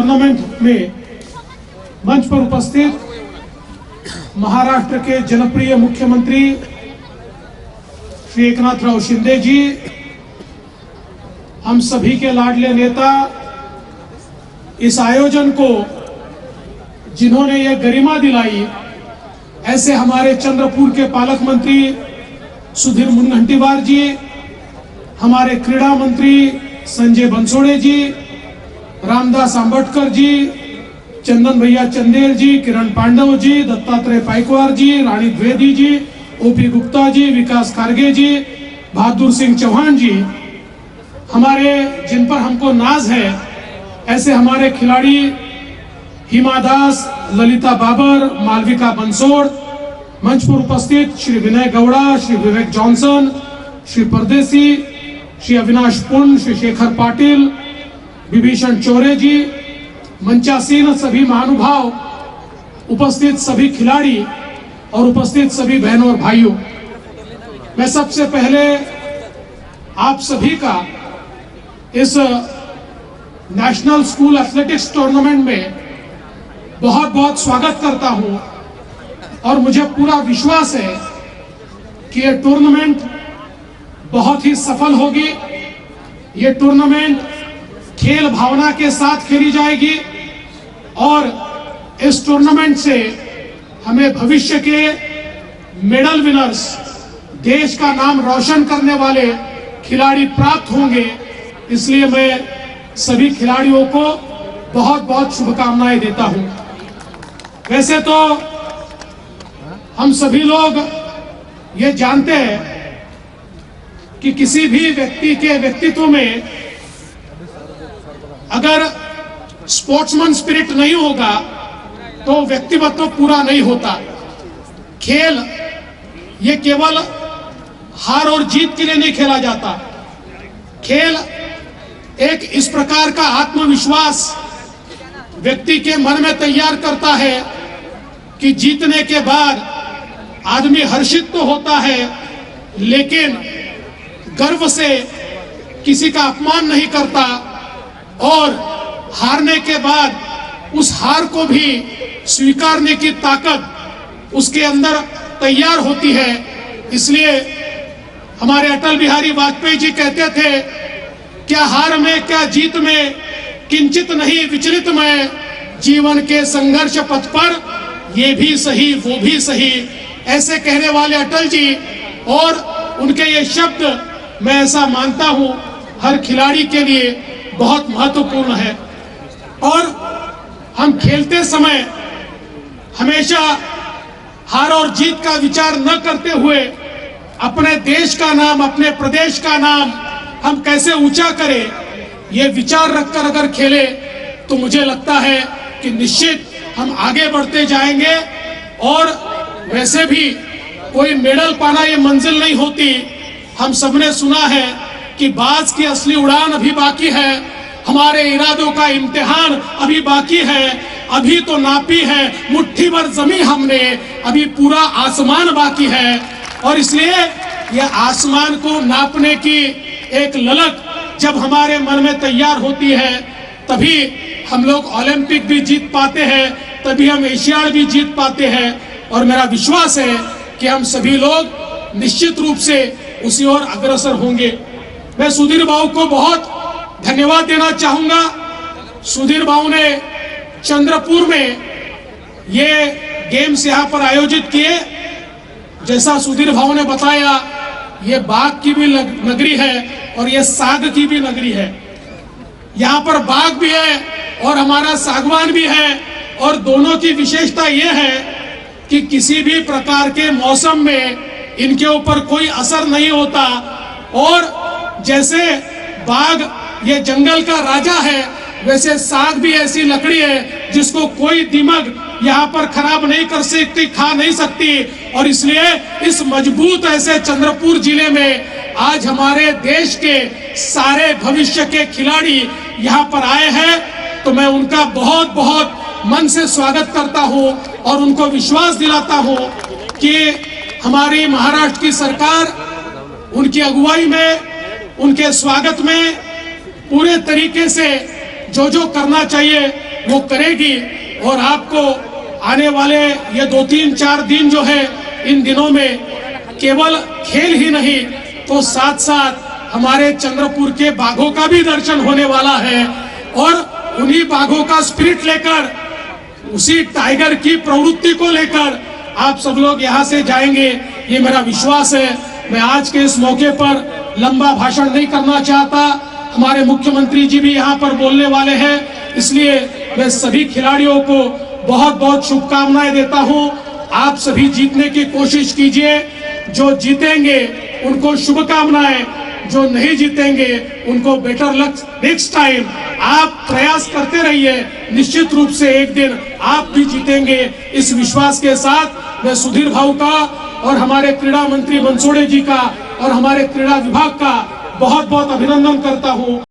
Tournament में मंच पर उपस्थित महाराष्ट्र के जनप्रिय मुख्यमंत्री श्री एकनाथराव शिंदे जी, हम सभी के लाडले नेता, इस आयोजन को जिन्होंने ये गरिमा दिलाई, ऐसे हमारे चंद्रपुर के पालक मंत्री सुधीर मुनगंटीवार जी, हमारे क्रीड़ा मंत्री संजय बंसोड़े जी, रामदास आंबेडकर जी, चंदन भैया चंदेल जी, किरण पांडव जी, दत्तात्रेय पाइकवार जी, रानी द्विवेदी जी, ओपी गुप्ता जी, विकास खारगे जी, बहादुर सिंह चौहान जी, हमारे जिन पर हमको नाज है, ऐसे हमारे खिलाड़ी हिमा दास, ललिता बाबर, मालविका बंसोड़, मंच पर उपस्थित श्री विनय गौड़ा, श्री विवेक जॉनसन, श्री परदेसी, श्री अविनाश पुन, श्री शेखर पाटिल, विभीषण चौरे जी, मंचासीन सभी महानुभाव, उपस्थित सभी खिलाड़ी और उपस्थित सभी बहनों और भाइयों, मैं सबसे पहले आप सभी का इस नेशनल स्कूल एथलेटिक्स टूर्नामेंट में बहुत बहुत स्वागत करता हूं और मुझे पूरा विश्वास है कि यह टूर्नामेंट बहुत ही सफल होगी। ये टूर्नामेंट खेल भावना के साथ खेली जाएगी और इस टूर्नामेंट से हमें भविष्य के मेडल विनर्स, देश का नाम रोशन करने वाले खिलाड़ी प्राप्त होंगे। इसलिए मैं सभी खिलाड़ियों को बहुत बहुत शुभकामनाएं देता हूं। वैसे तो हम सभी लोग ये जानते हैं कि किसी भी व्यक्ति के व्यक्तित्व में अगर स्पोर्ट्समैन स्पिरिट नहीं होगा तो व्यक्तित्व पूरा नहीं होता। खेल ये केवल हार और जीत के लिए नहीं खेला जाता। खेल एक इस प्रकार का आत्मविश्वास व्यक्ति के मन में तैयार करता है कि जीतने के बाद आदमी हर्षित तो होता है, लेकिन गर्व से किसी का अपमान नहीं करता और हारने के बाद उस हार को भी स्वीकारने की ताकत उसके अंदर तैयार होती है। इसलिए हमारे अटल बिहारी वाजपेयी जी कहते थे, क्या हार में क्या जीत में किंचित नहीं विचलित मैं, जीवन के संघर्ष पथ पर ये भी सही वो भी सही। ऐसे कहने वाले अटल जी और उनके ये शब्द मैं ऐसा मानता हूं हर खिलाड़ी के लिए बहुत महत्वपूर्ण है। और हम खेलते समय हमेशा हार और जीत का विचार न करते हुए अपने देश का नाम, अपने प्रदेश का नाम हम कैसे ऊंचा करें, ये विचार रखकर अगर खेले तो मुझे लगता है कि निश्चित हम आगे बढ़ते जाएंगे। और वैसे भी कोई मेडल पाना ये मंजिल नहीं होती। हम सबने सुना है कि बाज की असली उड़ान अभी बाकी है, हमारे इरादों का इम्तिहान अभी बाकी है, अभी तो नापी है मुट्ठी भर जमीन हमने, अभी पूरा आसमान बाकी है। और इसलिए यह आसमान को नापने की एक ललक जब हमारे मन में तैयार होती है, तभी हम लोग ओलंपिक भी जीत पाते हैं, तभी हम एशियाड भी जीत पाते हैं। और मेरा विश्वास है कि हम सभी लोग निश्चित रूप से उसी ओर अग्रसर होंगे। मैं सुधीर बाबू को बहुत धन्यवाद देना चाहूंगा। सुधीर बाबू ने चंद्रपुर में ये गेम्स यहाँ पर आयोजित किए। जैसा सुधीर बाबू ने बताया, ये बाघ की भी नगरी है और ये साग की भी नगरी है। यहाँ पर बाघ भी है और हमारा सागवान भी है। और दोनों की विशेषता ये है कि किसी भी प्रकार के मौसम में इनके ऊपर कोई असर नहीं होता। और जैसे बाघ ये जंगल का राजा है, वैसे साग भी ऐसी लकड़ी है जिसको कोई दिमाग यहाँ पर खराब नहीं कर सकती, खा नहीं सकती। और इसलिए इस मजबूत ऐसे चंद्रपुर जिले में आज हमारे देश के सारे भविष्य के खिलाड़ी यहाँ पर आए हैं, तो मैं उनका बहुत बहुत मन से स्वागत करता हूँ और उनको विश्वास दिलाता हूँ कि हमारी महाराष्ट्र की सरकार उनकी अगुवाई में, उनके स्वागत में पूरे तरीके से जो जो करना चाहिए वो करेगी। और आपको आने वाले ये 2-3-4 दिन जो है, इन दिनों में केवल खेल ही नहीं तो साथ साथ हमारे चंद्रपुर के बाघों का भी दर्शन होने वाला है। और उन्हीं बाघों का स्पिरिट लेकर, उसी टाइगर की प्रवृत्ति को लेकर आप सब लोग यहाँ से जाएंगे, ये मेरा विश्वास है। मैं आज के इस मौके पर लंबा भाषण नहीं करना चाहता, हमारे मुख्यमंत्री जी भी यहाँ पर बोलने वाले हैं, इसलिए मैं सभी खिलाड़ियों को बहुत बहुत शुभकामनाएं देता हूँ। आप सभी जीतने की कोशिश कीजिए, जो जीतेंगे उनको शुभकामनाएं, जो नहीं जीतेंगे उनको बेटर लक नेक्स्ट टाइम। आप प्रयास करते रहिए, निश्चित रूप से एक दिन आप भी जीतेंगे। इस विश्वास के साथ मैं सुधीर भाऊ का और हमारे क्रीड़ा मंत्री बंसोड़े जी का और हमारे क्रीड़ा विभाग का बहुत बहुत अभिनंदन करता हूं।